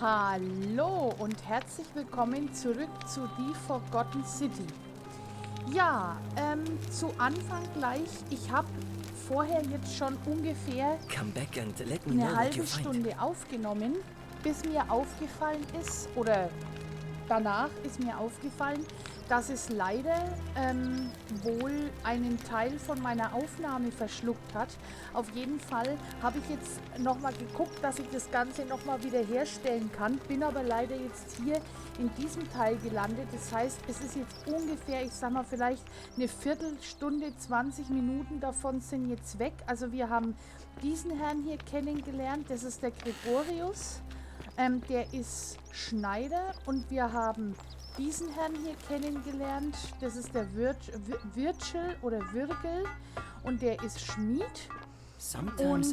Hallo und herzlich willkommen zurück zu Die Forgotten City. Ja, zu Anfang gleich, ich habe vorher jetzt schon ungefähr eine halbe Stunde aufgenommen, bis mir aufgefallen ist, oder danach ist mir aufgefallen, dass es leider wohl einen Teil von meiner Aufnahme verschluckt hat. Auf jeden Fall habe ich jetzt nochmal geguckt, dass ich das Ganze nochmal wiederherstellen kann. Bin aber leider jetzt hier in diesem Teil gelandet. Das heißt, es ist jetzt ungefähr, ich sag mal vielleicht eine Viertelstunde, 20 Minuten davon sind jetzt weg. Also wir haben diesen Herrn hier kennengelernt. Das ist der Gregorius. Der ist Schneider und wir haben diesen Herrn hier kennengelernt. Das ist der Virgil oder Virgil und der ist Schmied. Und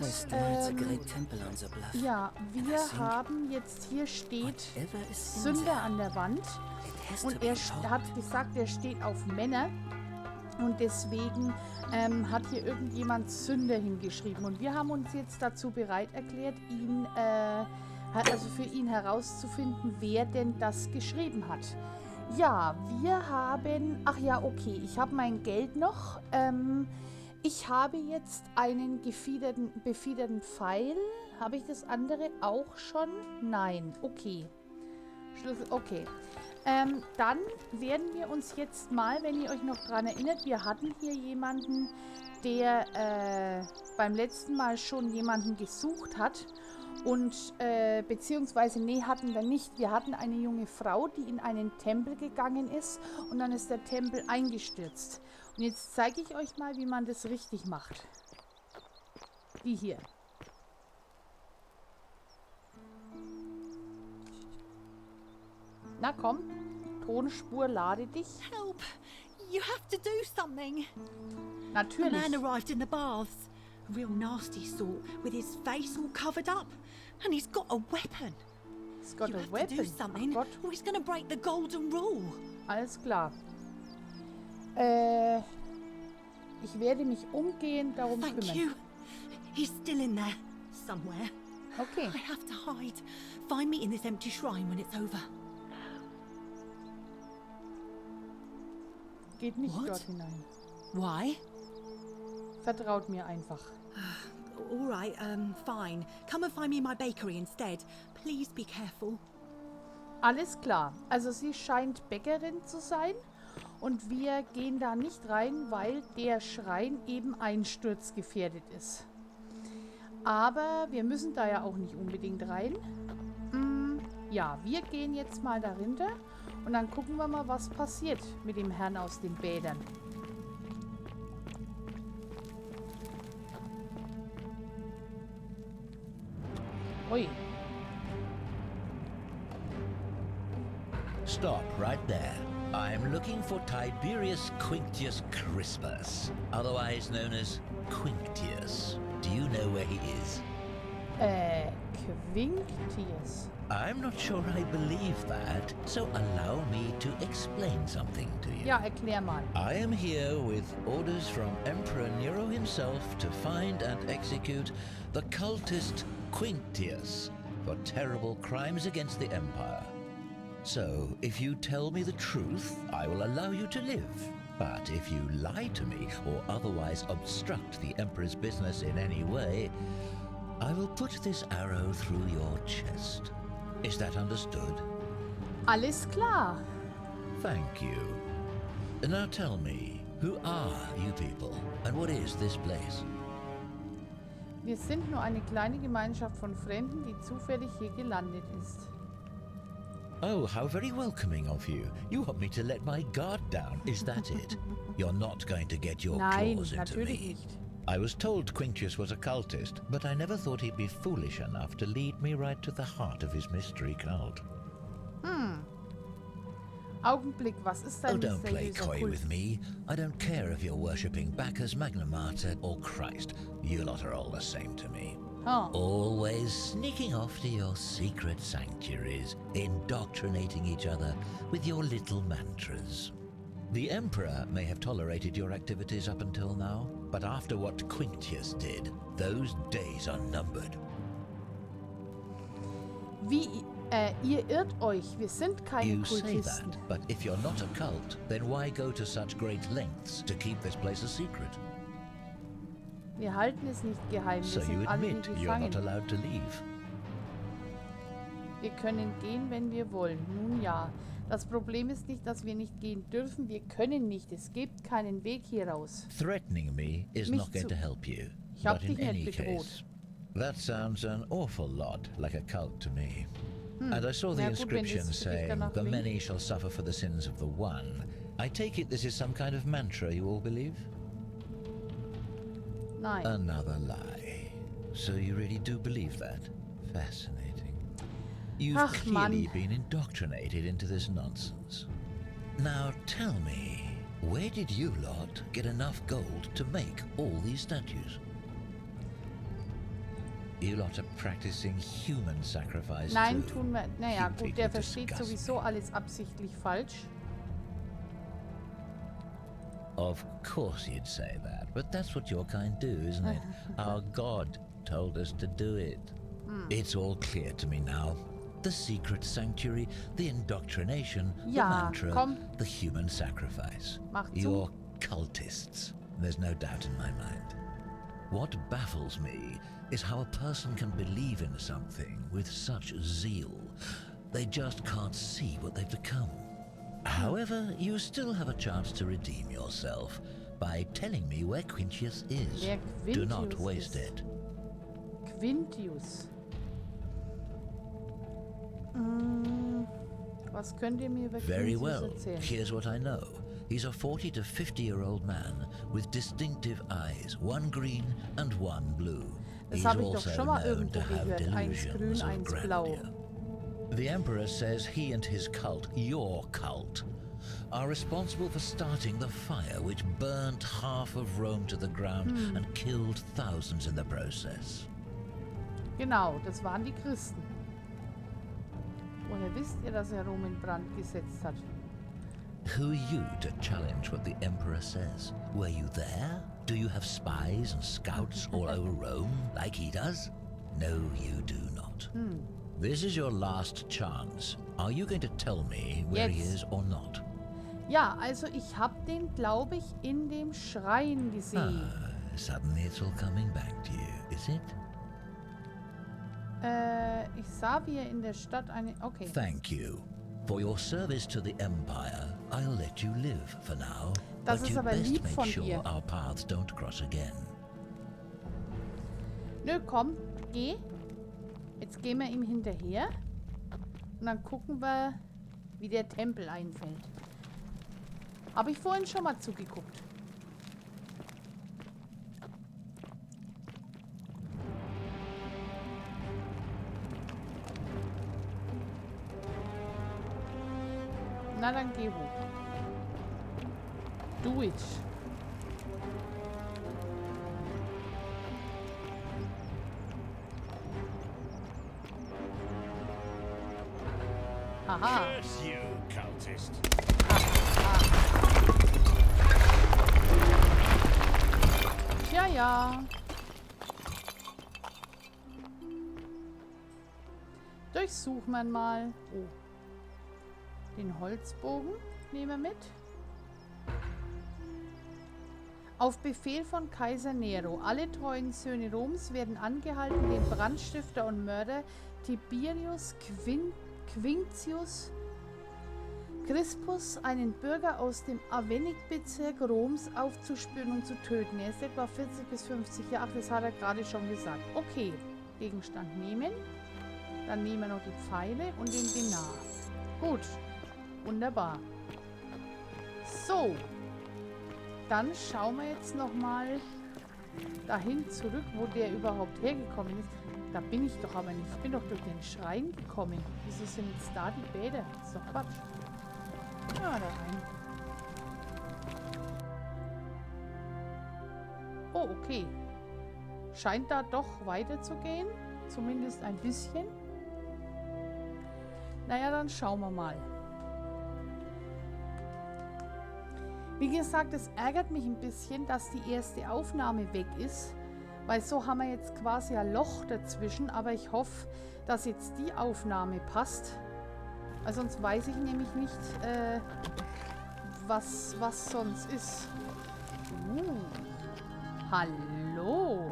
ja, wir haben jetzt hier steht Sünder an der Wand und er hat gesagt, er steht auf Männer und deswegen hat hier irgendjemand Sünder hingeschrieben und wir haben uns jetzt dazu bereit erklärt, für ihn herauszufinden, wer denn das geschrieben hat. Ja, wir haben... Ach ja, okay, ich habe mein Geld noch. Ich habe jetzt einen befiederten Pfeil. Habe ich das andere auch schon? Nein, okay. Okay. Dann werden wir uns jetzt mal, wenn ihr euch noch dran erinnert, wir hatten hier jemanden, der beim letzten Mal schon jemanden gesucht hat. Und, beziehungsweise, nee, hatten wir nicht. Wir hatten eine junge Frau, die in einen Tempel gegangen ist und dann ist der Tempel eingestürzt. Und jetzt zeige ich euch mal, wie man das richtig macht. Die hier. Na komm, Tonspur, lade dich. Help! You have to do something. Natürlich. A man arrived in the baths. A real nasty sort, with his face all covered up. And he's got a weapon. He's got you a have weapon. to do something, Ach Gott. or he's going to break the golden rule. Alles klar. Ich werde mich umgehend darum Thank kümmern. you. He's still in there, somewhere. Okay. I have to hide. Find me in this empty shrine when it's over. Geht nicht What? dort hinein. Why? Vertraut mir einfach. All right, fine. Come and find me in my bakery instead. Please be careful. Alles klar. Also sie scheint Bäckerin zu sein und wir gehen da nicht rein, weil der Schrein eben einsturzgefährdet ist. Aber wir müssen da ja auch nicht unbedingt rein. Ja, wir gehen jetzt mal dahinter und dann gucken wir mal, was passiert mit dem Herrn aus den Bädern. Ui. Stop right there. I'm looking for Tiberius Quinctius Crispus, otherwise known as Quinctius. Do you know where he is? Quinctius. I'm not sure I believe that, so allow me to explain something to you. Ja, erklär mal. I am here with orders from Emperor Nero himself to find and execute the cultist Quinctius for terrible crimes against the Empire. So, if you tell me the truth, I will allow you to live. But if you lie to me or otherwise obstruct the Emperor's business in any way, I will put this arrow through your chest. Is that understood? Alles klar. Thank you. Now tell me, who are you people and what is this place? Wir sind nur eine kleine Gemeinschaft von Fremden, die zufällig hier gelandet ist. Oh, how very welcoming of you. You want me to let my guard down, is that it? You're not going to get your Nein, claws into natürlich me. nicht. I was told Quinctius was a cultist, but I never thought he'd be foolish enough to lead me right to the heart of his mystery cult. Augenblick, was ist Oh, dein don't play mysteriöser coy Kult? with me. I don't care if you're worshipping Bacchus, Magna Mater, or Christ. You lot are all the same to me. Huh. Always sneaking off to your secret sanctuaries, indoctrinating each other with your little mantras. The Emperor may have tolerated your activities up until now, but after what Quinctius did, those days are numbered. Wie Ihr irrt euch. Wir sind keine You say Kultisten. that, but if you're not a cult, then why go to such great lengths to keep this place a secret? Wir halten es nicht geheim. So Wir you sind alle admit hier you're not gefangen. allowed to leave. Wir können gehen, wenn wir wollen. Nun ja. Das Problem ist nicht, dass wir nicht gehen dürfen. Wir können nicht. Es gibt keinen Weg hier raus. Threatening me is Mich not going to help you. Ich hab But in dich any nicht case, bedroht. that sounds an awful lot like a cult to me. And I saw the Na gut, wenn inscription das für dich saying, danach the klingt. many shall suffer for the sins of the one. I take it this is some kind of mantra you all believe? Nein. Another lie. So you really do believe that? Fascinating. You've Ach, clearly Mann. been indoctrinated into this nonsense. Now tell me, where did you lot get enough gold to make all these statues? You lot are practicing human sacrifice Nein, too. tun wir. Naja, You gut, der people versteht disgust sowieso me. alles absichtlich falsch. Of course you'd say that, but that's what your kind do, isn't it? Our God told us to do it. It's all clear to me now. The secret sanctuary, the indoctrination, the Ja, mantra, komm. the human sacrifice. Mach zu. You're cultists. There's no doubt in my mind. What baffles me is how a person can believe in something with such zeal. They just can't see what they've become. However, you still have a chance to redeem yourself by telling me where Quintius is. Wer Do not Quintius waste ist. it. Quintius. Was könnt ihr mir über Very Quintius well. erzählen? Here's what I know. He's a 40 to 50-year-old man with distinctive eyes, one green and one blue. Das He's habe ich doch also schon mal known irgendwo to have gehört. Eins grün, delusions of eins blau. grandeur. The Emperor says he and his cult, your cult, are responsible for starting the fire which burnt half of Rome to the ground and killed thousands in the process. Genau, das waren die Christen. Woher wisst ihr, dass er Rom in Brand gesetzt hat? Who are you to challenge what the Emperor says? Were you there? Do you have spies and scouts all over Rome like he does? No, you do not. This is your last chance. Are you going to tell me where he Jetzt. is or not? Ja, also ich habe den, glaube ich, in dem Schrein gesehen. Suddenly it's all coming back to you, is it? Ich sah, wie er in der Stadt eine... Okay. Thank you. For your service to the Empire, I'll let you live for now. Das but ist you'd aber best lieb make von sure dir. our paths don't cross again. Nö, komm, geh. Jetzt gehen wir ihm hinterher. Und dann gucken wir, wie der Tempel einfällt. Habe ich vorhin schon mal zugeguckt. Na, dann geh hoch. Do it. Haha. Curse you, cultist. Ja, ja. Durchsuchen wir mal. Oh. Den Holzbogen nehmen wir mit. Auf Befehl von Kaiser Nero. Alle treuen Söhne Roms werden angehalten, den Brandstifter und Mörder Tiberius Quinctius Crispus, einen Bürger aus dem Aventic-Bezirk Roms, aufzuspüren und zu töten. Er ist etwa 40 bis 50 Jahre alt, das hat er gerade schon gesagt. Okay, Gegenstand nehmen. Dann nehmen wir noch die Pfeile und den Dinar. Gut, wunderbar. So, dann schauen wir jetzt nochmal dahin zurück, wo der überhaupt hergekommen ist. Da bin ich doch aber nicht. Ich bin doch durch den Schrein gekommen. Wieso sind jetzt da die Bäder? Das ist doch Quatsch. Ja, da rein. Oh, okay. Scheint da doch weiterzugehen. Zumindest ein bisschen. Naja, dann schauen wir mal. Wie gesagt, es ärgert mich ein bisschen, dass die erste Aufnahme weg ist. Weil so haben wir jetzt quasi ein Loch dazwischen, aber ich hoffe, dass jetzt die Aufnahme passt. Weil sonst weiß ich nämlich nicht, was sonst ist. Hallo.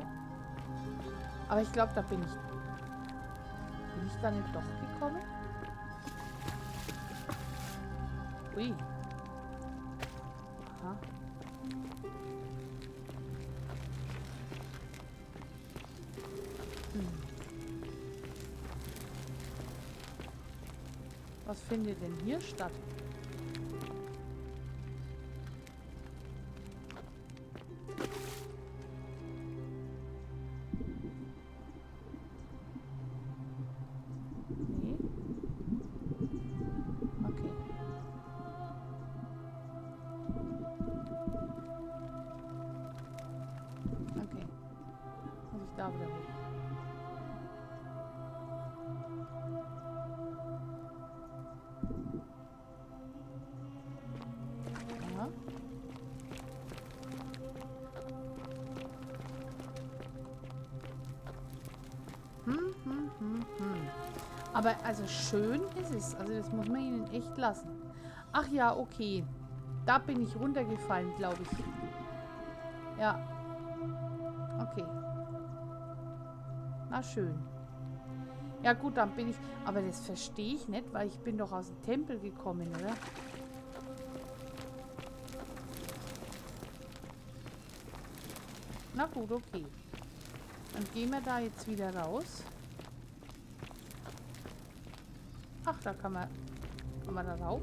Aber ich glaube, da bin ich... Bin ich da nicht doch gekommen? Ui. Aha. Was findet denn hier statt? Nee. Okay. Okay. Muss ich da wieder hoch? Ja. Aber also schön ist es. Also das muss man ihnen echt lassen. Ach ja, okay. Da bin ich runtergefallen, glaube ich. Ja. Okay. Na schön. Ja gut, dann bin ich... Aber das verstehe ich nicht, weil ich bin doch aus dem Tempel gekommen, oder? Na gut, okay. Dann gehen wir da jetzt wieder raus. Ach, da kann man da rauf.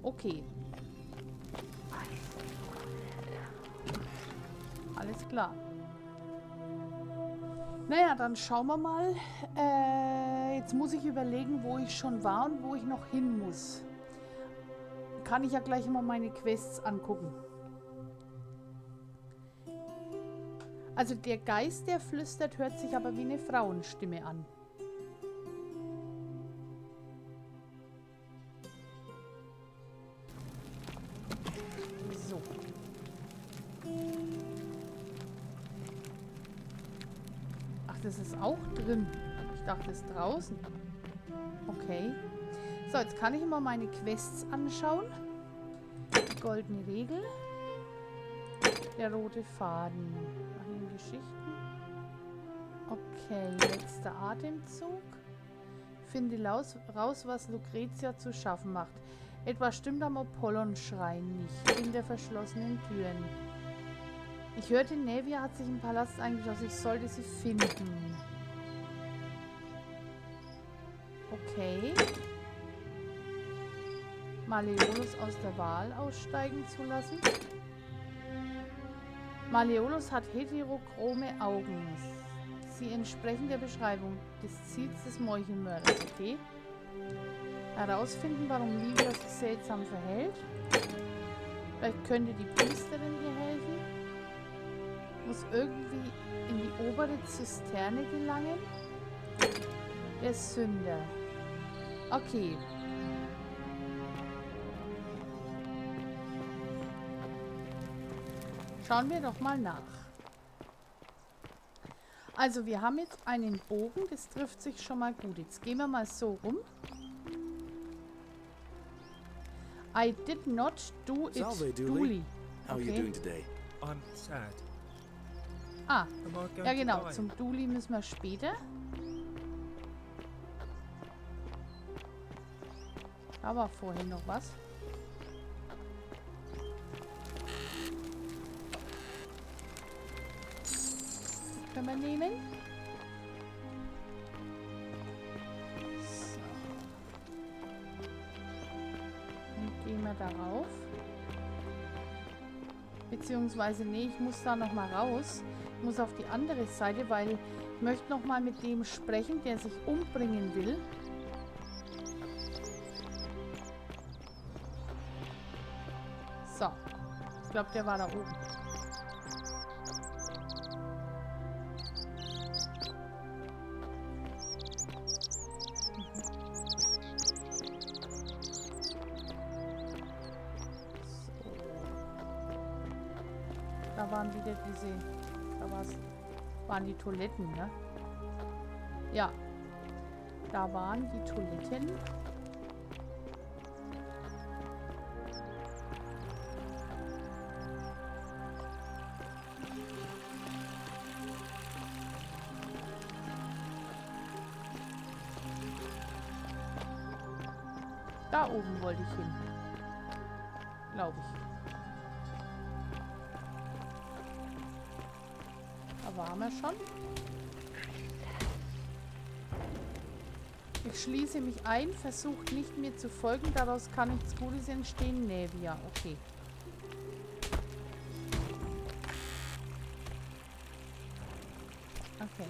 Okay. Alles klar. Naja, dann schauen wir mal. Jetzt muss ich überlegen, wo ich schon war und wo ich noch hin muss. Kann ich ja gleich mal meine Quests angucken. Also der Geist, der flüstert, hört sich aber wie eine Frauenstimme an. So. Ach, das ist auch drin. Ich dachte, das ist draußen. Okay. So, jetzt kann ich mal meine Quests anschauen. Die goldene Regel. Der rote Faden. Nach den Geschichten. Okay, letzter Atemzug. Finde raus, was Lucretia zu schaffen macht. Etwas stimmt am Apollon-Schrein nicht. In der verschlossenen Türen. Ich hörte, Nevia hat sich im Palast eingeschlossen. Ich sollte sie finden. Okay. Malleolus aus der Wahl aussteigen zu lassen. Malleolus hat heterochrome Augen. Sie entsprechen der Beschreibung des Ziels des Meuchelmörders. Okay. Herausfinden, warum Livia sich seltsam verhält. Vielleicht könnte die Priesterin ihr helfen. Muss irgendwie in die obere Zisterne gelangen. Der Sünder. Okay. Schauen wir doch mal nach. Also wir haben jetzt einen Bogen, das trifft sich schon mal gut. Jetzt gehen wir mal so rum. I did not do it, Dooley. How are you doing today? I'm sad. Ah, Am I going ja genau, to die? zum Dooley müssen wir später. Da war vorhin noch was. Das können wir nehmen. So. Dann gehen wir darauf. Beziehungsweise, nee, ich muss da nochmal raus. Ich muss auf die andere Seite, weil ich möchte nochmal mit dem sprechen, der sich umbringen will. So. Ich glaube, der war da oben. Da waren wieder diese... waren die Toiletten, ne? Ja. Da waren die Toiletten. Da oben wollte ich hin. Glaube ich. Da waren wir schon. Ich schließe mich ein, versucht nicht mir zu folgen, daraus kann nichts Gutes entstehen. Nee, ja, okay. Okay.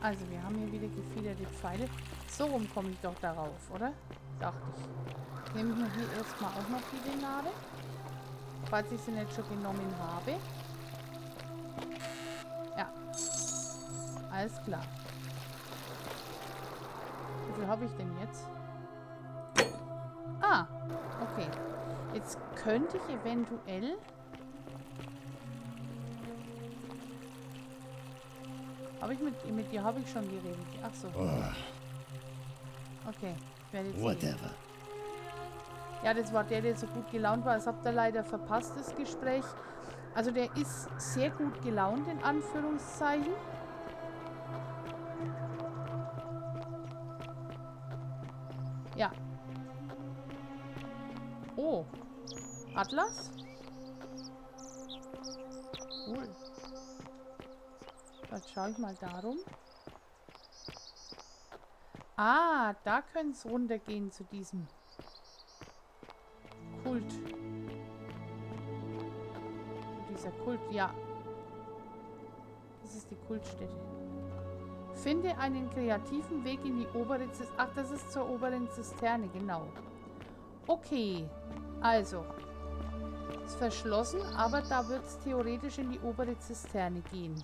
Also, wir haben hier wieder gefiederte Pfeile. So rum komme ich doch darauf, oder? Dachte ich. Nehme ich mir hier erstmal auch noch die Grenade. Falls ich sie nicht schon genommen habe. Ja. Alles klar. Wie viel habe ich denn jetzt? Ah, okay. Jetzt könnte ich eventuell... Habe ich mit dir habe ich schon geredet. Ach so. Okay. Ich werde jetzt Whatever. Ja, das war der so gut gelaunt war. Das habt ihr leider verpasst, das Gespräch. Also der ist sehr gut gelaunt, in Anführungszeichen. Ja. Oh. Atlas? Cool. Jetzt schaue ich mal darum. Ah, da könnte es runtergehen zu diesem Kult. Zu dieser Kult, ja. Das ist die Kultstätte. Finde einen kreativen Weg in die obere Zisterne. Ach, das ist zur oberen Zisterne, genau. Okay, also. Ist verschlossen, aber da wird es theoretisch in die obere Zisterne gehen.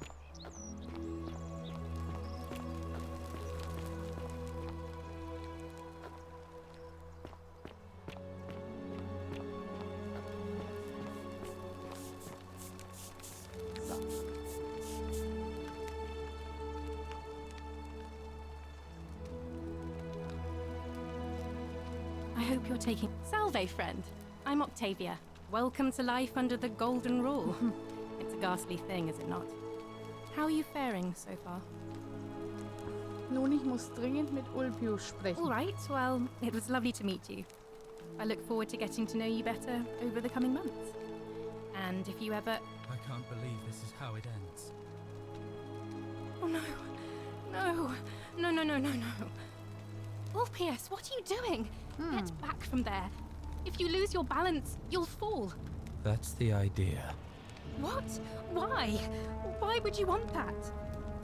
I hope you're taking... Salve, friend. I'm Octavia. Welcome to life under the golden rule. It's a ghastly thing, is it not? How are you faring so far? Nun, ich muss dringend mit Ulpius sprechen. All right, well, it was lovely to meet you. I look forward to getting to know you better over the coming months. And if you ever... I can't believe this is how it ends. Oh, no. No. No, no, no, no, no. Ulpius, what are you doing? Get back from there. If you lose your balance, you'll fall. That's the idea. What? Why? Why would you want that?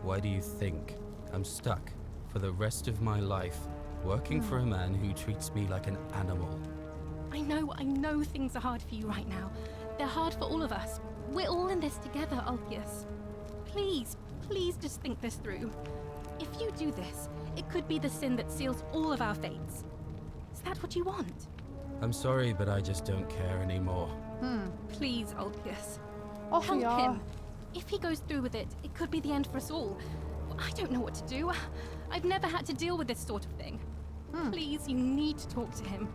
Why do you think I'm stuck for the rest of my life working for a man who treats me like an animal? I know things are hard for you right now. They're hard for all of us. We're all in this together, Ulpius. Please, please just think this through. If you do this, it could be the sin that seals all of our fates. Is that what you want? I'm sorry, but I just don't care anymore. Please, Ulpius. Och, Help ja. him. If he goes through with it, it could be the end for us all. I don't know what to do. I've never had to deal with this sort of thing. Please, you need to talk to him.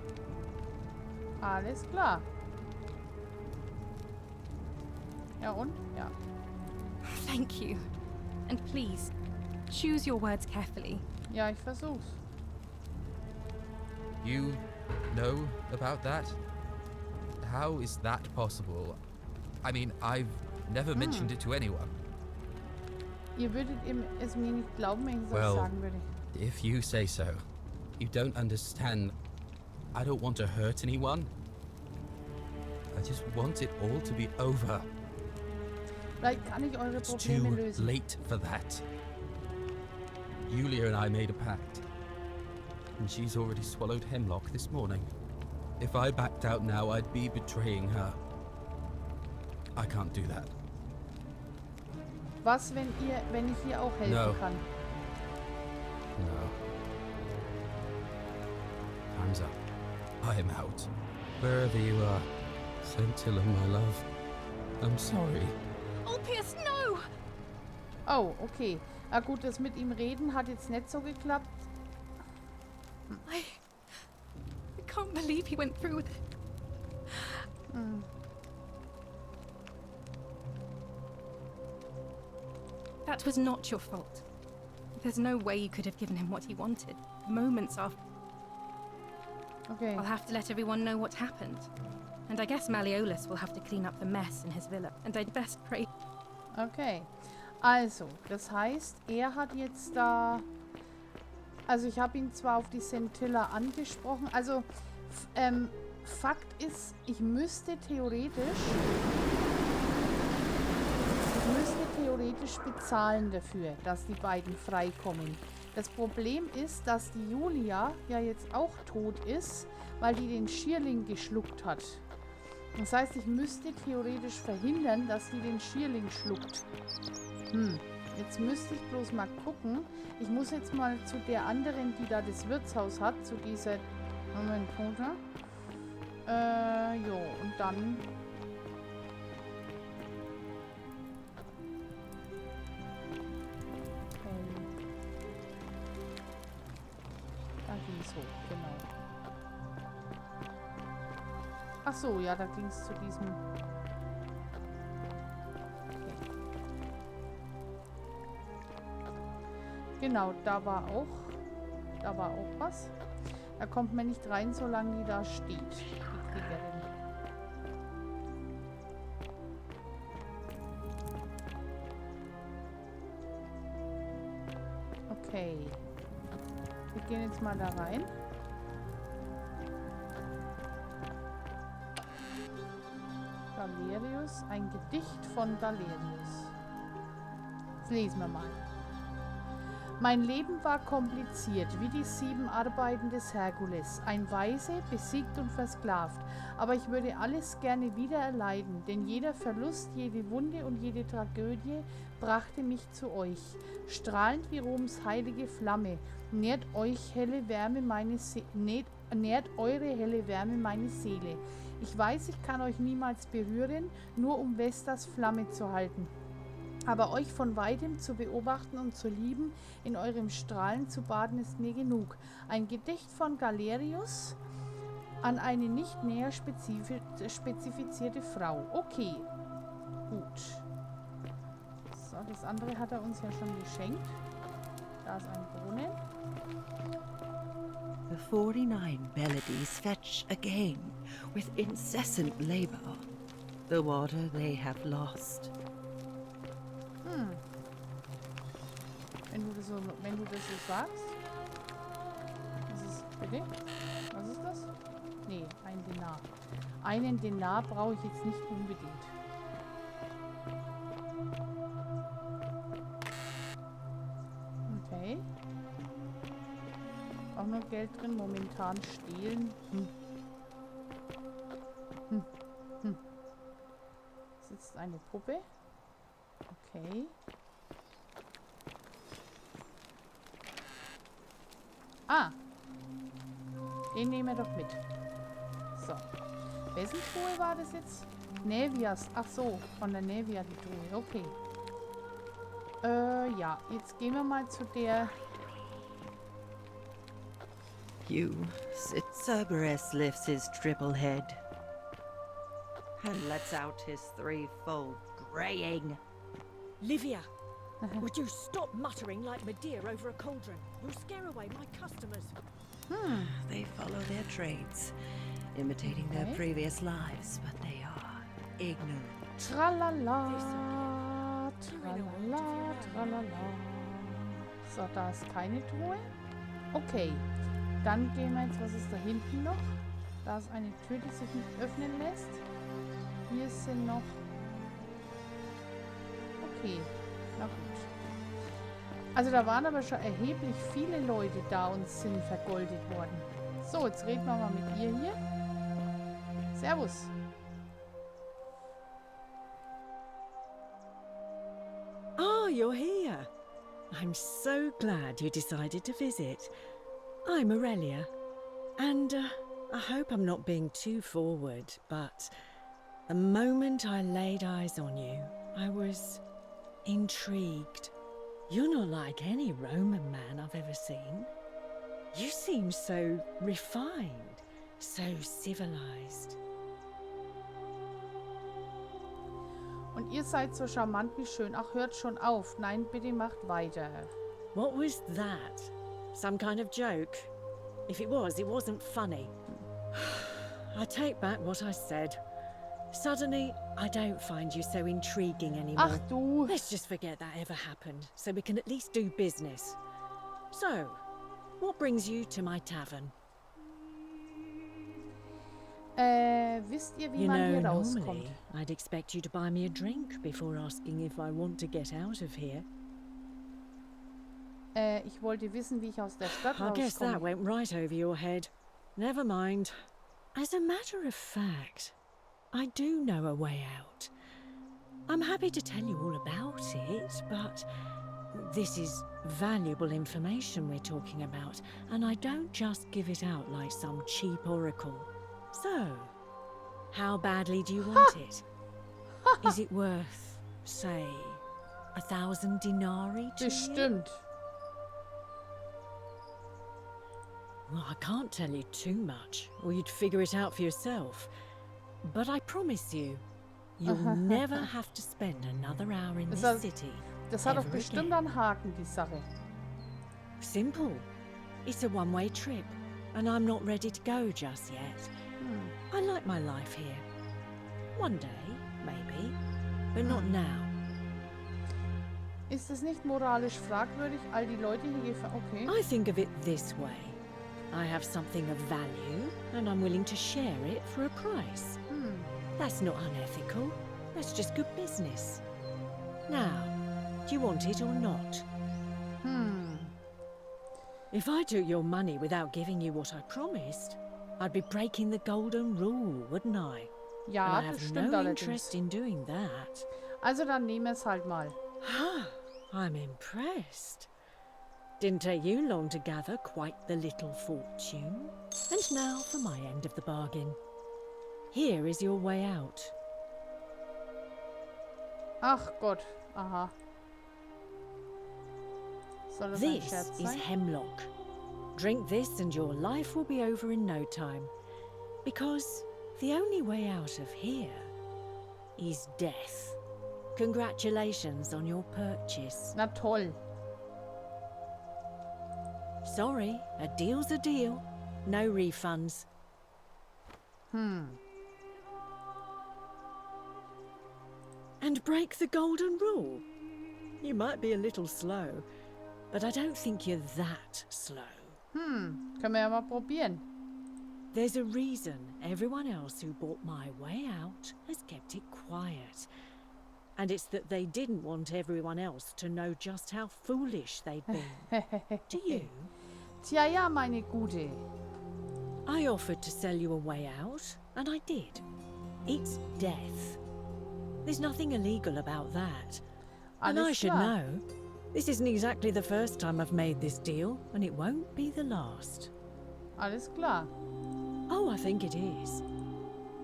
Alles klar. Ja und? Ja. Thank you. And please, choose your words carefully. Ja, ich versuch's. You know about that? How is that possible? I mean, I've never mentioned it to anyone. Ihr würdet es mir nicht glauben, wenn ich das Well, sagen würde. If you say so. You don't understand. I don't want to hurt anyone. I just want it all to be over. Vielleicht kann ich eure It's Probleme too lösen. late for that. Julia and I made a pact. And she's already swallowed hemlock this morning. If I backed out now, I'd be betraying her. I can't do that. Was, wenn ich ihr auch helfen No. kann? No. Time's up. I'm out. Wherever you are, Scintilla, my love. I'm sorry. Ulpius, no! Oh, okay. Na gut, das mit ihm reden hat jetzt nicht so geklappt. I can't believe he went through with it. That was not your fault. There's no way you could have given him what he wanted. Moments after. Okay. I'll have to let everyone know what happened. And I guess Malleolus will have to clean up the mess in his villa. And I'd best pray. Okay. Also, das heißt, er hat jetzt da... Also ich habe ihn zwar auf die Scintilla angesprochen. Also, Fakt ist, ich müsste theoretisch bezahlen dafür, dass die beiden freikommen. Das Problem ist, dass die Julia ja jetzt auch tot ist, weil die den Schierling geschluckt hat. Das heißt, ich müsste theoretisch verhindern, dass die den Schierling schluckt. Jetzt müsste ich bloß mal gucken. Ich muss jetzt mal zu der anderen, die da das Wirtshaus hat, zu dieser... Moment, oder? Jo, und dann... Da ging es hoch, genau. Ach so, ja, da ging es zu diesem... Genau, da war auch was. Da kommt man nicht rein, solange die da steht, die Kriegerin. Okay. Wir gehen jetzt mal da rein. Galerius, ein Gedicht von Galerius. Das lesen wir mal. Mein Leben war kompliziert, wie die 7 Arbeiten des Herkules. Ein Weise, besiegt und versklavt. Aber ich würde alles gerne wieder erleiden, denn jeder Verlust, jede Wunde und jede Tragödie brachte mich zu euch. Strahlend wie Roms heilige Flamme, nährt eure helle Wärme meine Seele. Ich weiß, ich kann euch niemals berühren, nur um Vestas Flamme zu halten. Aber euch von weitem zu beobachten und zu lieben, in eurem Strahlen zu baden, ist mir genug. Ein Gedicht von Galerius an eine nicht näher spezifizierte Frau. Okay, gut. So, das andere hat er uns ja schon geschenkt. Da ist ein Brunnen. The 49 melodies fetch again with incessant labor the water they have lost. Wenn du das so sagst. Was ist, bitte? Was ist das? Nee, ein Denar. Einen Denar brauche ich jetzt nicht unbedingt. Okay. Auch nur Geld drin. Momentan stehlen. Sitzt eine Puppe. Okay. Ah. Den nehmen wir doch mit. So. Wessen Truhe war das jetzt? Nevias. Ach so, von der Nevia die Truhe. Okay. Ja. Jetzt gehen wir mal zu der... Cerberus lifts his triple head and lets out his threefold braying. Livia, would you stop muttering like Medea over a cauldron? You'll scare away my customers. They follow their trades, imitating their previous lives, but they are ignorant. Tralala. Tralala. Tralala. So, da ist keine Truhe. Okay. Dann gehen wir jetzt, was ist da hinten noch? Da ist eine Tür, die sich nicht öffnen lässt. Hier sind noch... Okay, na gut. Also da waren aber schon erheblich viele Leute da und sind vergoldet worden. So, jetzt reden wir mal mit ihr hier. Servus. Ah, you're here. I'm so glad you decided to visit. I'm Aurelia, and I hope I'm not being too forward, but the moment I laid eyes on you, I was intrigued. You're not like any Roman man I've ever seen. You seem so refined, so civilized. Und ihr seid so charmant wie schön. Ach, hört schon auf. Nein, bitte macht weiter. What was that? Some kind of joke? If it was, it wasn't funny. I take back what I said. Suddenly, I don't find you so intriguing anymore. Ach du. Let's just forget that ever happened, so we can at least do business. So, what brings you to my tavern? Wisst ihr, wie You man know, hier rauskommt? normally, I'd expect you to buy me a drink before asking if I want to get out of here. Ich wollte wissen, wie ich aus der Stadt I guess that rauskomme. went right over your head. Never mind. As a matter of fact, I do know a way out. I'm happy to tell you all about it, but this is valuable information we're talking about, and I don't just give it out like some cheap oracle. So, how badly do you want it? Is it worth, say, 1,000 denarii to you? Bestimmt. Well, I can't tell you too much, or you'd figure it out for yourself. But I promise you, you'll never have to spend another hour in this city. Das hat doch ever bestimmt again. einen Haken, die Sache. Simple. It's a one-way trip, and I'm not ready to go just yet. I like my life here. One day, maybe, but not now. Ist es nicht moralisch fragwürdig, all die Leute hier Okay. I think of it this way. I have something of value, and I'm willing to share it for a price. That's not unethical. That's just good business. Now, do you want it or not? If I took your money without giving you what I promised, I'd be breaking the golden rule, wouldn't I? Ja, And I das have stimmt no allerdings. interest in doing that. Also dann nehmen wir es halt mal. I'm impressed. Didn't take you long to gather quite the little fortune. And now for my end of the bargain. Here is your way out. Ach Gott. Aha. Soll das ein This Scherz is sein? hemlock. Drink this and your life will be over in no time. Because the only way out of here is death. Congratulations on your purchase. Na toll. Sorry, a deal's a deal. No refunds. And break the golden rule. You might be a little slow, but I don't think you're that slow. Können wir ja mal probieren. There's a reason everyone else who bought my way out has kept it quiet. And it's that they didn't want everyone else to know just how foolish they'd been. Do you? Tja, ja, meine Gute. I offered to sell you a way out, and I did. It's death. There's nothing illegal about that. And I Alles should klar. know. This isn't exactly the first time I've made this deal, and it won't be the last. Alles klar. Oh, I think it is.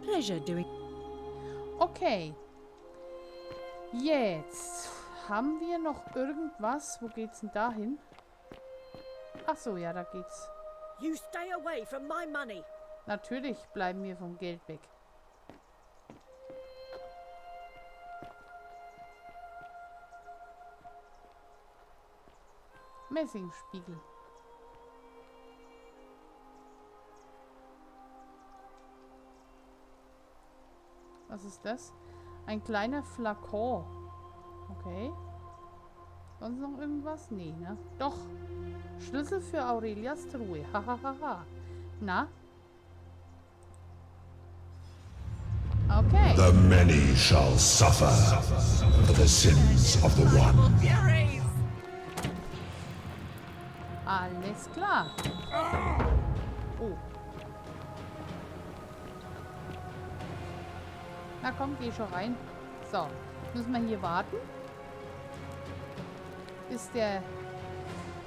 Pleasure doing... Okay. Jetzt haben wir noch irgendwas. Wo geht's denn da hin? Ach so, ja, da geht's. You stay away from my money! Natürlich bleiben wir vom Geld weg. Messingspiegel. Was ist das? Ein kleiner Flakon. Okay. Sonst noch irgendwas? Nee, ne? Doch. Schlüssel für Aurelias Truhe. Hahaha. Na? Okay. The many shall suffer for the sins of the one. Alles klar. Oh. Na komm, geh schon rein. So, müssen wir hier warten, bis der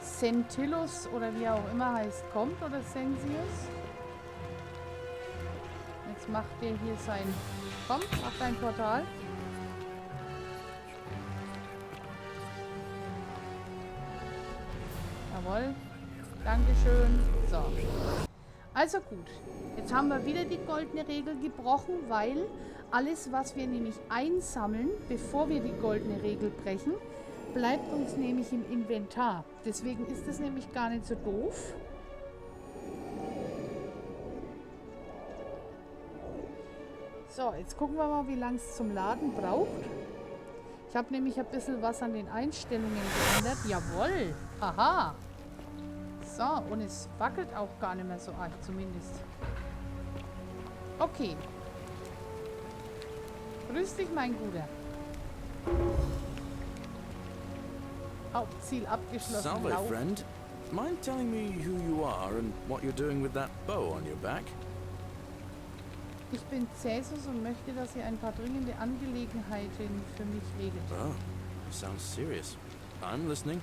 Centillus oder wie er auch immer heißt kommt, oder Sensius. Jetzt macht der hier sein... Komm, mach dein Portal. Jawohl. Dankeschön. So. Also gut. Jetzt haben wir wieder die goldene Regel gebrochen, weil alles, was wir nämlich einsammeln, bevor wir die goldene Regel brechen, bleibt uns nämlich im Inventar. Deswegen ist es nämlich gar nicht so doof. So, jetzt gucken wir mal, wie lange es zum Laden braucht. Ich habe nämlich ein bisschen was an den Einstellungen geändert. Jawohl. Aha. So, und es wackelt auch gar nicht mehr so arg, zumindest. Okay. Grüß dich, mein Guter. Hauptziel abgeschlossen. Salve, Lauf. friend. Mind telling me who you are and what you're doing with that bow on your back? Ich bin Cäsus und möchte, dass ihr ein paar dringende Angelegenheiten für mich regelt. Oh, sounds serious. I'm listening.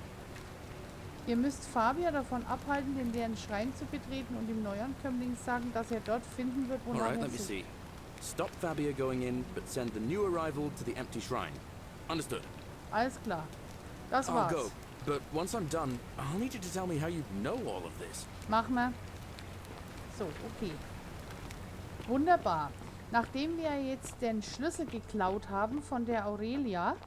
Ihr müsst Fabia davon abhalten, den leeren Schrein zu betreten und dem Neuankömmling sagen, dass er dort finden wird, wonach Alright, er let me sucht. see. Stop Fabia going in, but send the new arrival to the empty shrine. Understood. Alles klar. Das I'll war's. go, but once I'm done, I'll need you to tell me how you know all of this. Machen wir. So, okay. Wunderbar. Nachdem wir jetzt den Schlüssel geklaut haben von der Aurelia,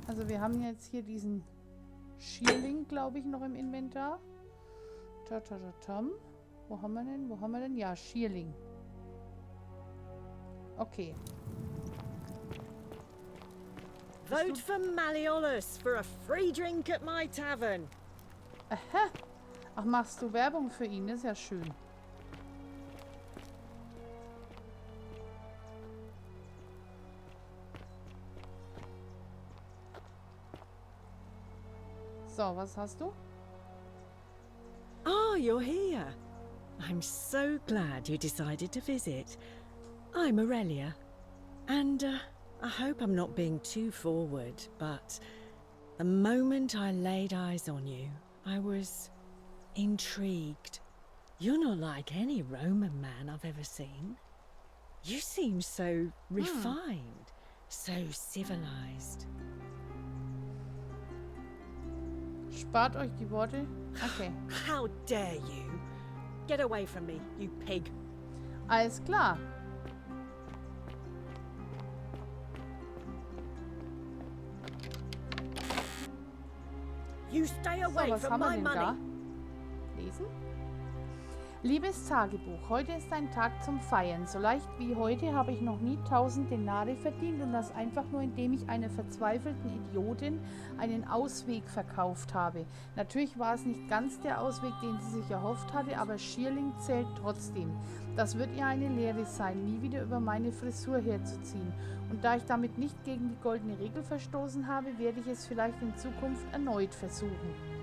also wir haben jetzt hier diesen Schierling, glaube ich, noch im Inventar. Ta-ta-ta-tam. Wo haben wir denn? Wo haben wir denn? Ja, Schierling. Okay. Vote for Malleolus for a free drink at my tavern. Aha. Ach, machst du Werbung für ihn? Das ist ja schön. So, was hast du? Oh, you're here. I'm so glad you decided to visit. I'm Aurelia, and I hope I'm not being too forward, but the moment I laid eyes on you, I was intrigued. You're not like any Roman man I've ever seen. You seem so refined, so civilized. Spart euch die Worte. Okay. How dare you? Get away from me, you pig. Alles klar. You stay So, away was from haben wir my denn money. da? Lesen. Liebes Tagebuch, heute ist ein Tag zum Feiern. So leicht wie heute habe ich noch nie 1000 Denare verdient und das einfach nur, indem ich einer verzweifelten Idiotin einen Ausweg verkauft habe. Natürlich war es nicht ganz der Ausweg, den sie sich erhofft hatte, aber Schierling zählt trotzdem. Das wird ihr eine Lehre sein, nie wieder über meine Frisur herzuziehen. Und da ich damit nicht gegen die goldene Regel verstoßen habe, werde ich es vielleicht in Zukunft erneut versuchen.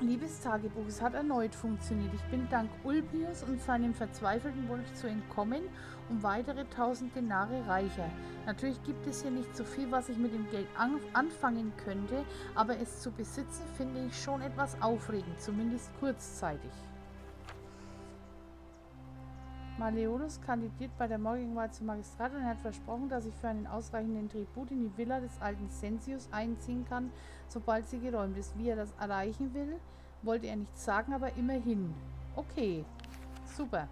Liebes Tagebuch, es hat erneut funktioniert. Ich bin dank Ulpius und seinem verzweifelten Wunsch zu entkommen um weitere 1000 Denare reicher. Natürlich gibt es hier nicht so viel, was ich mit dem Geld anfangen könnte, aber es zu besitzen finde ich schon etwas aufregend, zumindest kurzzeitig. Malleolus kandidiert bei der morgigen Wahl zum Magistrat und er hat versprochen, dass ich für einen ausreichenden Tribut in die Villa des alten Sensius einziehen kann, sobald sie geräumt ist. Wie er das erreichen will, wollte er nicht sagen, aber immerhin. Okay, super.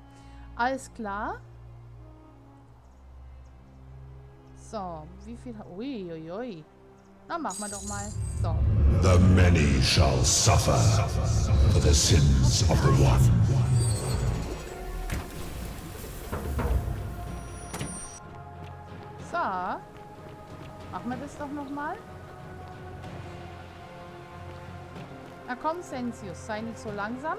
Alles klar. So, wie viel... Uiuiui. Na, machen wir doch mal. So. The many shall suffer for the sins of the one. So. Machen wir das doch nochmal. Na komm, Sensius, sei nicht so langsam.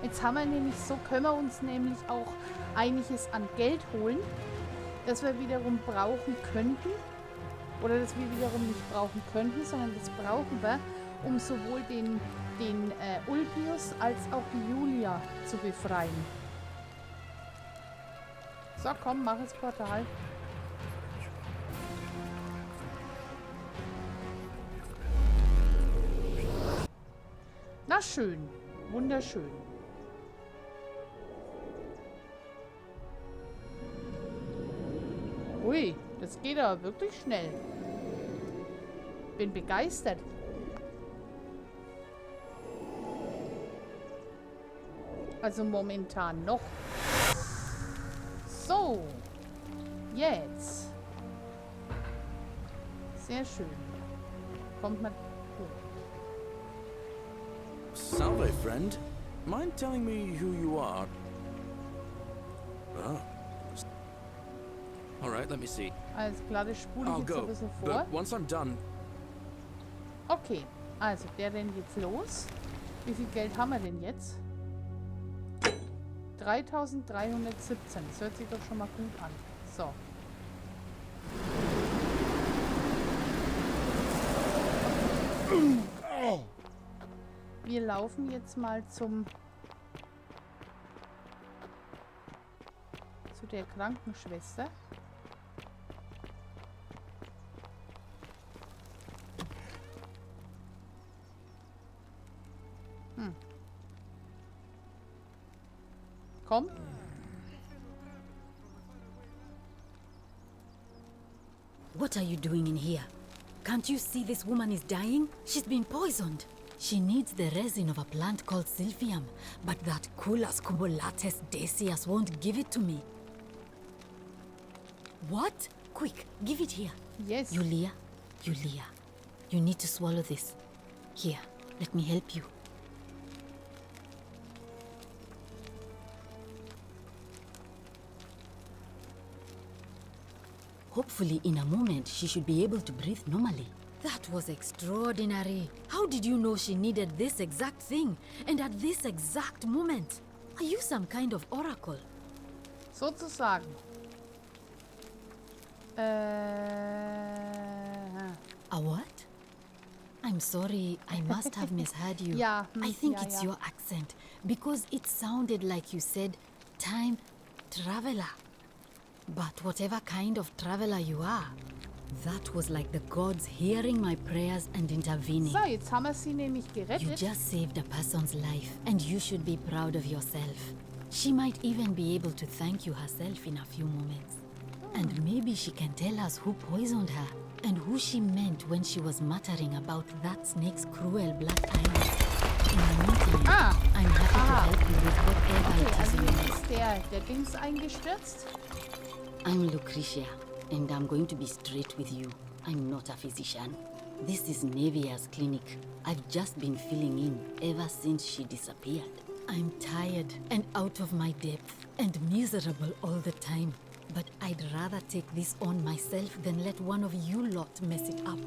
Jetzt haben wir nämlich, so können wir uns nämlich auch einiges an Geld holen, das wir wiederum brauchen könnten. Oder das wir wiederum nicht brauchen könnten, sondern das brauchen wir, um sowohl den Ulpius als auch die Julia zu befreien. So, komm, mach das Portal. Na schön, wunderschön. Ui, das geht aber wirklich schnell. Bin begeistert. Also momentan noch. So. Jetzt. Sehr schön. Kommt man hoch. Salve, friend. Mind telling me who you are? Oh. Alright, let me see. Alles klar, das spule ich I'll jetzt so ein go, bisschen vor. but once I'm done... Okay, also der rennt jetzt los. Wie viel Geld haben wir denn jetzt? 3317. Das hört sich doch schon mal gut an. So. Wir laufen jetzt mal zu der Krankenschwester. Komm. What are you doing in here? Can't you see this woman is dying? She's been poisoned. She needs the resin of a plant called silphium, but that Culus cubulates decius won't give it to me. What? Quick, give it here. Yes. Yulia, you need to swallow this. Here, let me help you. Hopefully, in a moment, she should be able to breathe normally. That was extraordinary. How did you know she needed this exact thing? And at this exact moment? Are you some kind of oracle? Sozusagen. A what? I'm sorry, I must have misheard you. Yeah, I think yeah, it's yeah. your accent, because it sounded like you said time traveler. But whatever kind of traveler you are, that was like the gods hearing my prayers and intervening. So, jetzt haben wir sie nämlich You gerettet. just saved a person's life, and you should be proud of yourself. She might even be able to thank you herself in a few moments. And maybe she can tell us who poisoned her, and who she meant when she was muttering about that snake's cruel black eyes. In the meantime, I'm happy to help you with whatever Okay, it is also you jetzt need. ist der Dings eingestürzt. I'm Lucretia, and I'm going to be straight with you. I'm not a physician. This is Nevia's clinic. I've just been filling in ever since she disappeared. I'm tired and out of my depth and miserable all the time. But I'd rather take this on myself than let one of you lot mess it up.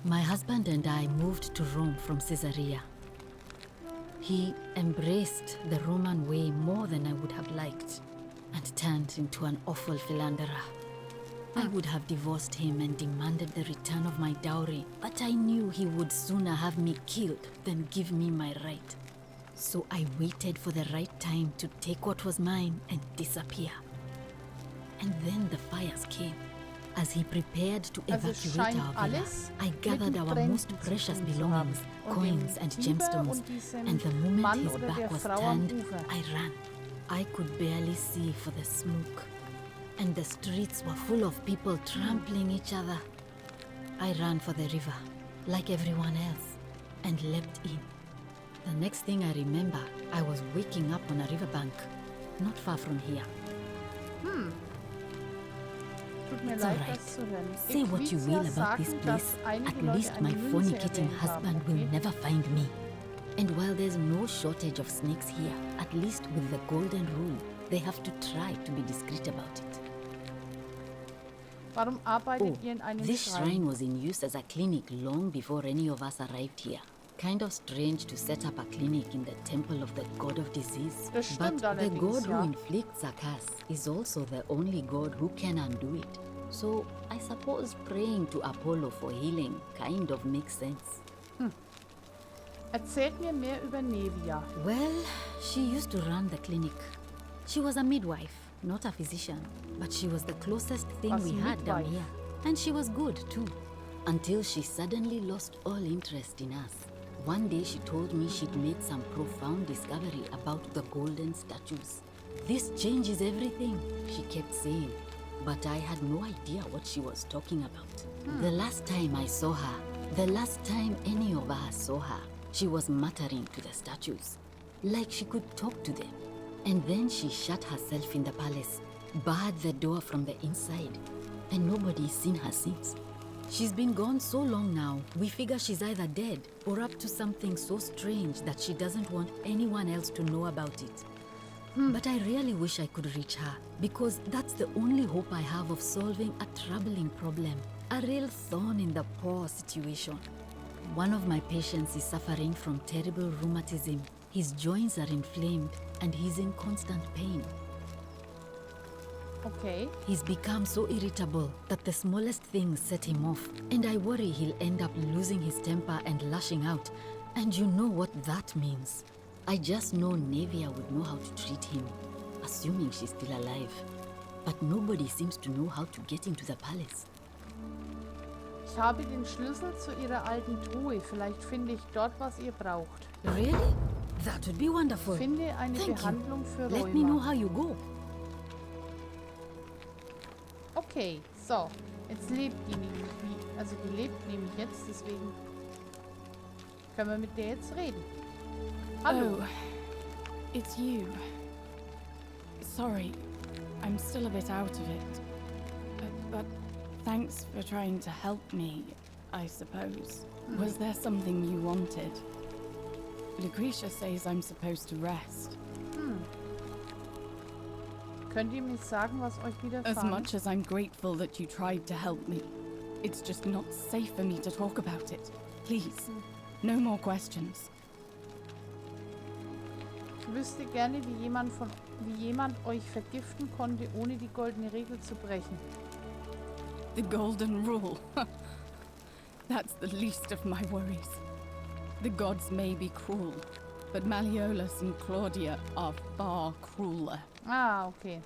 My husband and I moved to Rome from Caesarea. He embraced the Roman way more than I would have liked, and turned into an awful philanderer. I would have divorced him and demanded the return of my dowry, but I knew he would sooner have me killed than give me my right. So I waited for the right time to take what was mine and disappear. And then the fires came. As he prepared to Also evacuate scheint our villa, alles I gathered mit our Fremden most zu precious tun zu belongings, haben. Und coins dem and Diebe gemstones, und diesem and the moment Mann his oder der back was Frau am turned, Ufer. I ran. I could barely see for the smoke, and the streets were full of people trampling each other. I ran for the river, like everyone else, and leapt in. The next thing I remember, I was waking up on a riverbank, not far from here. Tut mir It's leid, alright. das zu hören. Say what you will about this place. At least my fornicating husband will never find me. And while there's no shortage of snakes here, at least with the golden rule, they have to try to be discreet about it. Warum arbeitet ihr in einem This Schrein? shrine was in use as a clinic long before any of us arrived here. Kind of strange to set up a clinic in the temple of the god of disease. Das But stimmt the allerdings, god ja. who inflicts a curse is also the only god who can undo it. So I suppose praying to Apollo for healing kind of makes sense. Erzählt mir mehr über Nevia. Well, she used to run the clinic. She was a midwife, not a physician, but she was the closest thing Was we had down midwife? here. And she was good too, until she suddenly lost all interest in us. One day she told me she'd made some profound discovery about the golden statues. This changes everything, she kept saying. But I had no idea what she was talking about. The last time I saw her, the last time any of us saw her, she was muttering to the statues, like she could talk to them. And then she shut herself in the palace, barred the door from the inside, and nobody's seen her since. She's been gone so long now, we figure she's either dead or up to something so strange that she doesn't want anyone else to know about it. But I really wish I could reach her, because that's the only hope I have of solving a troubling problem, a real thorn in the paw situation. One of my patients is suffering from terrible rheumatism. His joints are inflamed and he's in constant pain. Okay. He's become so irritable that the smallest things set him off, and I worry he'll end up losing his temper and lashing out, and you know what that means. I just know Nevia would know how to treat him, assuming she's still alive. But nobody seems to know how to get into the palace. Ich habe den Schlüssel zu ihrer alten Truhe. Vielleicht finde ich dort, was ihr braucht. Really? That would be wonderful. Finde eine Thank Behandlung für you. Rheuma. Let me know how you go. Okay, so. Jetzt lebt die nämlich wie. Also die lebt nämlich jetzt, deswegen können wir mit der jetzt reden. Hallo. Oh, it's you. Sorry, I'm still a bit out of it. But thanks for trying to help me, I suppose. Was there something you wanted? Lucretia says I'm supposed to rest. Könnt ihr mir sagen, was euch widerfahren? As much as I'm grateful that you tried to help me, it's just not safe for me to talk about it. Please, no more questions. Ich wüsste gerne, wie jemand euch vergiften konnte, ohne die goldene Regel zu brechen. The golden rule. That's the least of my worries. The gods may be cruel, but Malleolus and Claudia are far crueler. Ah, okay.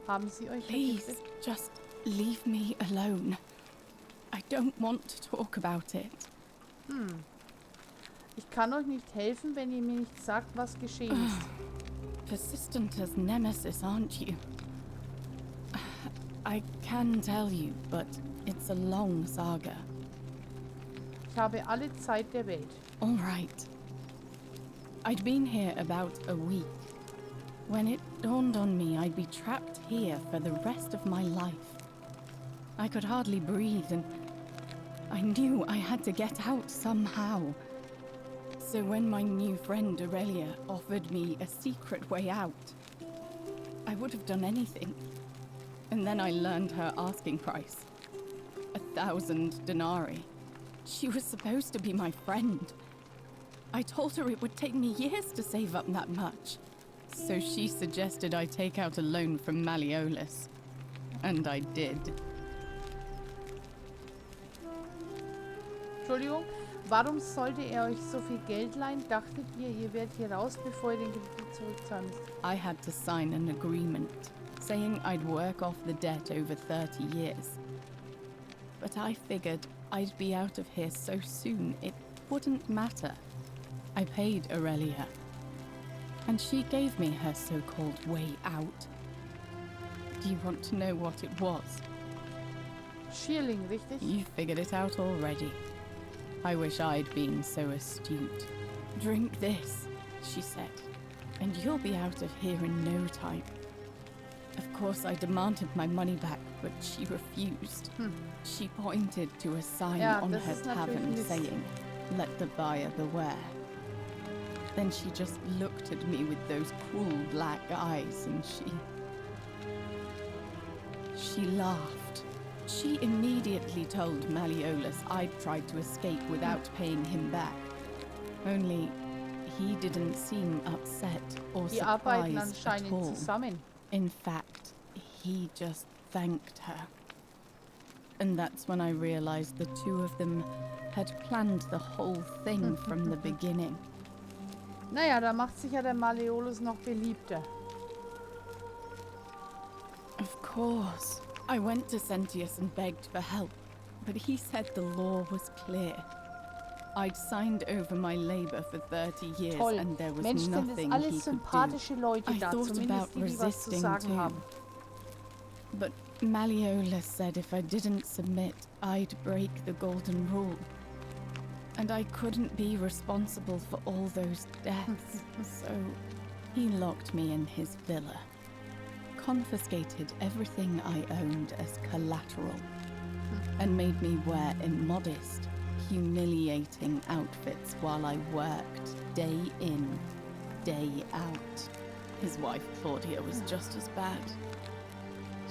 Haben sie euch Please, vergiftet? just leave me alone. I don't want to talk about it. Ich kann euch nicht helfen, wenn ihr mir nicht sagt, was geschehen ist. Persistent as Nemesis, aren't you? I can tell you, but it's a long saga. Ich habe alle Zeit der Welt. All right. I'd been here about a week when it dawned on me I'd be trapped here for the rest of my life. I could hardly breathe, and I knew I had to get out somehow. So when my new friend Aurelia offered me a secret way out, I would have done anything. And then I learned her asking price. 1,000 denarii. She was supposed to be my friend. I told her it would take me years to save up that much. So she suggested I take out a loan from Malleolus. And I did. Entschuldigung, warum sollte er euch so viel Geld leihen? Dachtet ihr, ihr werdet hier raus, bevor ihr den Kredit zurückzahlen müsst? I had to sign an agreement, saying I'd work off the debt over 30 years. But I figured I'd be out of here so soon it wouldn't matter. I paid Aurelia, and she gave me her so-called way out. Do you want to know what it was? Schierling, richtig? You figured it out already. I wish I'd been so astute. Drink this, she said, and you'll be out of here in no time. Of course, I demanded my money back, but she refused. She pointed to a sign on her tavern saying, "Let the buyer beware." Then she just looked at me with those cruel black eyes, and she laughed. She immediately told Malleolus I'd tried to escape without paying him back. Only he didn't seem upset or Die arbeiten surprised at anscheinend all. zusammen. In fact, he just thanked her. And that's when I realized the two of them had planned the whole thing from the beginning. Naja, da macht sich ja der Malleolus noch beliebter. Of course. I went to Sentius and begged for help, but he said the law was clear. I'd signed over my labor for 30 years Toll. and there was Mensch, sind das nothing alles he could sympathische do. Leute I da, thought about zumindest die, die was zu resisting sagen too. haben. But Malleolus said if I didn't submit, I'd break the golden rule. And I couldn't be responsible for all those deaths, so he locked me in his villa, confiscated everything I owned as collateral, and made me wear immodest, humiliating outfits while I worked day in, day out. His wife Claudia was just as bad.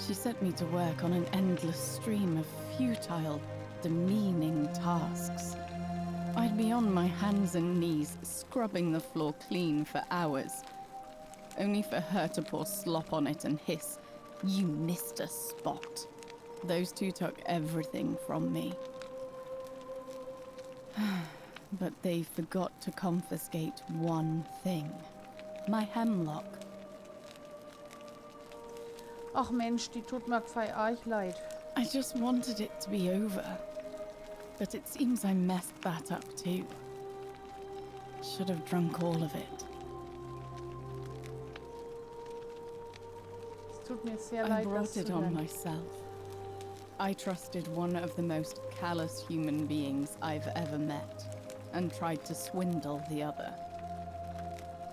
She sent me to work on an endless stream of futile, demeaning tasks. I'd be on my hands and knees, scrubbing the floor clean for hours, only for her to pour slop on it and hiss, "You missed a spot." Those two took everything from me. But they forgot to confiscate one thing. My hemlock. Ach Mensch, die tut mir arg leid. I just wanted it to be over. But it seems I messed that up too. Should have drunk all of it. Es tut mir sehr I leid, das brought zu it on hören. myself. I trusted one of the most callous human beings I've ever met, and tried to swindle the other.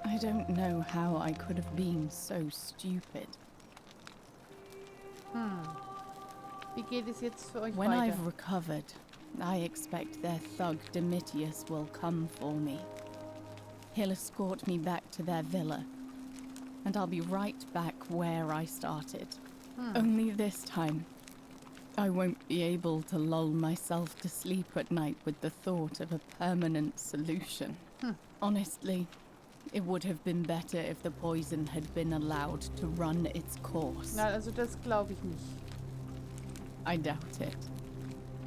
I don't know how I could have been so stupid. Wie geht es jetzt für euch When weiter? I've recovered, I expect their thug Domitius will come for me. He'll escort me back to their villa, and I'll be right back where I started. Only this time, I won't be able to lull myself to sleep at night with the thought of a permanent solution. Honestly, it would have been better if the poison had been allowed to run its course. Na, also das glaube ich nicht. I doubt it.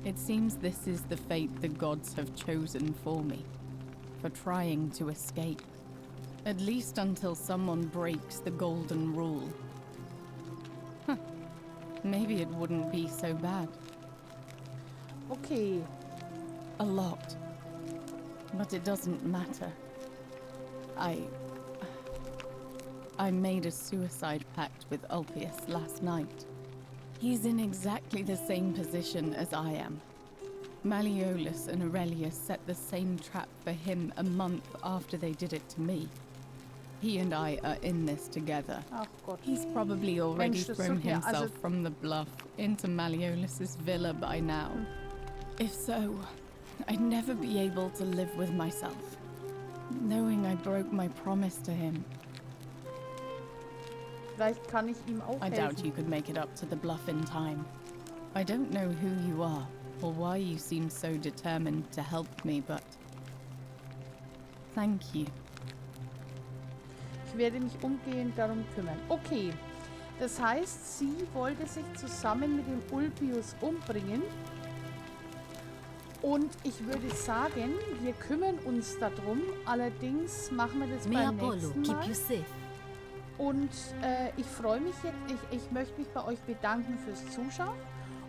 It seems this is the fate the gods have chosen for me, for trying to escape. At least until someone breaks the golden rule. Maybe it wouldn't be so bad. Okay. A lot. But it doesn't matter. I made a suicide pact with Ulpius last night. He's in exactly the same position as I am. Malleolus and Aurelius set the same trap for him a month after they did it to me. He and I are in this together. Ach Gott. He's probably already Mensch, das thrown tut mir himself from the bluff into Malleolus's villa by now. If so, I'd never be able to live with myself, knowing I broke my promise to him. Vielleicht kann ich ihm auch I helfen. doubt you could make it up to the bluff in time. I don't know who you are, or why you seem so determined to help me, but thank you. Ich werde mich umgehend darum kümmern. Okay, das heißt, sie wollte sich zusammen mit dem Ulpius umbringen. Und ich würde sagen, wir kümmern uns darum. Allerdings machen wir das beim nächsten Mal. Und ich freue mich jetzt, ich möchte mich bei euch bedanken fürs Zuschauen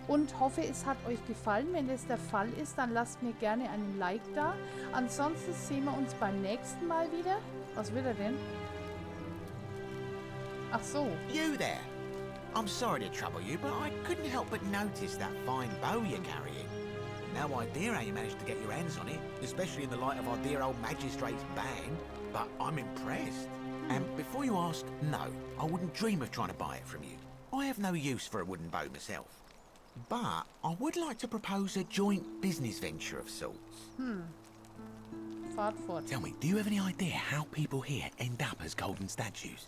und hoffe, es hat euch gefallen. Wenn das der Fall ist, dann lasst mir gerne einen Like da. Ansonsten sehen wir uns beim nächsten Mal wieder. Was will er denn? Ach so. You there. I'm sorry to trouble you, but I couldn't help but notice that fine bow you're carrying. No idea how you managed to get your hands on it, especially in the light of our dear old magistrate's ban, but I'm impressed. And before you ask, no, I wouldn't dream of trying to buy it from you. I have no use for a wooden bow myself. But I would like to propose a joint business venture of sorts. Fahrt fort. Tell me, do you have any idea how people here end up as golden statues?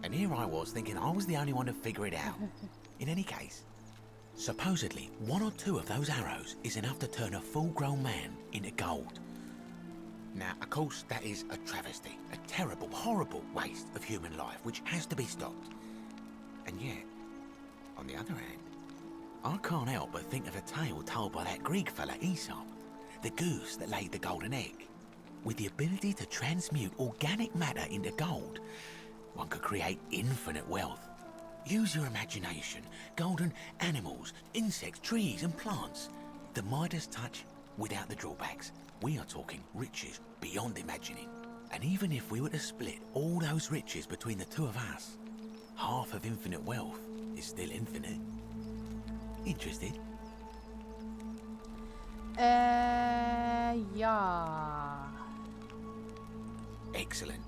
And here I was thinking I was the only one to figure it out. In any case, supposedly one or two of those arrows is enough to turn a full-grown man into gold. Now, of course, that is a travesty, a terrible, horrible waste of human life, which has to be stopped. And yet, on the other hand, I can't help but think of a tale told by that Greek fella Aesop, the goose that laid the golden egg. With the ability to transmute organic matter into gold, one could create infinite wealth. Use your imagination, golden animals, insects, trees and plants. The Midas touch without the drawbacks. We are talking riches beyond imagining. And even if we were to split all those riches between the two of us, half of infinite wealth is still infinite. Interested? Ja. Excellent.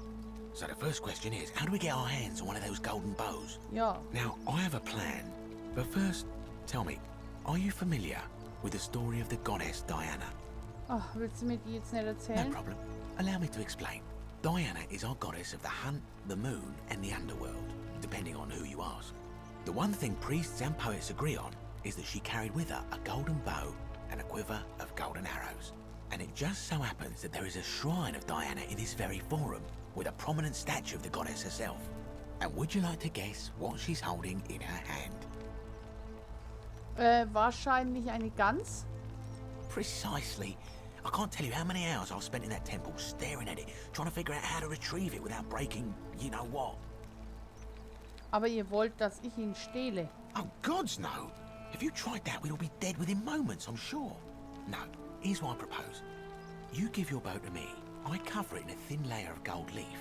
So the first question is, how do we get our hands on one of those golden bows? Ja. Now, I have a plan. But first, tell me, are you familiar with the story of the goddess Diana? Oh, willst du mir die jetzt nicht erzählen? No problem. Allow me to explain. Diana is our goddess of the hunt, the moon, and the underworld, depending on who you ask. The one thing priests and poets agree on is that she carried with her a golden bow and a quiver of golden arrows. And it just so happens that there is a shrine of Diana in this very forum, with a prominent statue of the goddess herself. And would you like to guess what she's holding in her hand? Wahrscheinlich eine Gans. Precisely. I can't tell you how many hours I've spent in that temple staring at it, trying to figure out how to retrieve it without breaking you know what. Aber ihr wollt, dass ich ihn stehle. Oh, gods no. If you tried that, we'd all be dead within moments, I'm sure. No, here's what I propose. You give your bow to me, I cover it in a thin layer of gold leaf,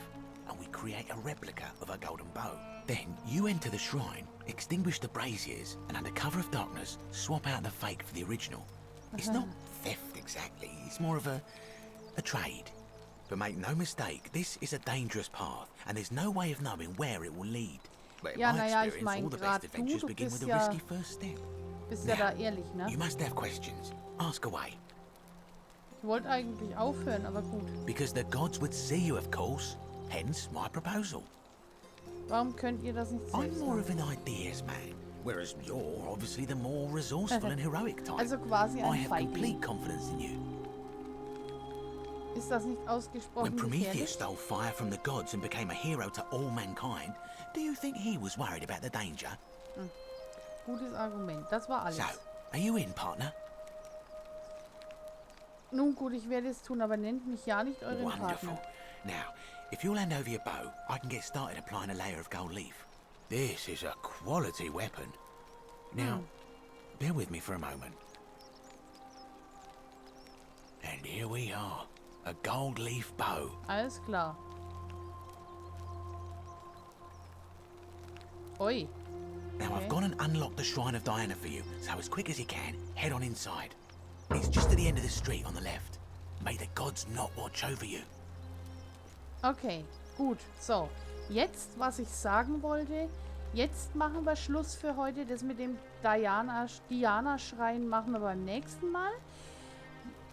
and we create a replica of a golden bow. Then you enter the shrine, extinguish the braziers, and under cover of darkness, swap out the fake for the original. It's not theft exactly, it's more of a trade. But make no mistake, this is a dangerous path, and there's no way of knowing where it will lead. But in Ja, my naja, ich experience, meine, all the best gerade adventures du begin bist with a ja, risky first step. bist ja da ehrlich, ne? You must have questions. Ask away. Ich wollte eigentlich aufhören, aber gut. Because the gods would see you, of course. Hence my proposal. Warum könnt ihr das nicht I'm selbst more of machen? an ideas man, whereas you're obviously the more resourceful and heroic type. Also quasi I ein have Feigling. complete confidence in you. Ist das nicht When ausgesprochen Prometheus gefährlich? stole fire from the gods and became a hero to all mankind, do you think he was worried about the danger? Gutes Argument. Das war alles. So, are you in, partner? Nun gut, ich werde es tun, aber nennt mich ja nicht euren Wonderful. Partner. Now, if you'll hand over your bow, I can get started applying a layer of gold leaf. This is a quality weapon. Now, bear with me for a moment. And here we are, a gold leaf bow. Alles klar. Oi. Now, Okay. I've gone and unlocked the Shrine of Diana for you, so as quick as you can, head on inside. It's just at the end of the street on the left. May the gods not watch over you. Okay, gut. So, jetzt, was ich sagen wollte, jetzt machen wir Schluss für heute. Das mit dem Diana-Schrein machen wir beim nächsten Mal.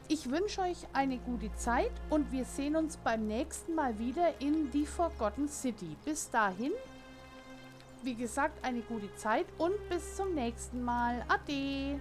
Ich wünsche euch eine gute Zeit und wir sehen uns beim nächsten Mal wieder in die Forgotten City. Bis dahin, wie gesagt, eine gute Zeit und bis zum nächsten Mal. Ade!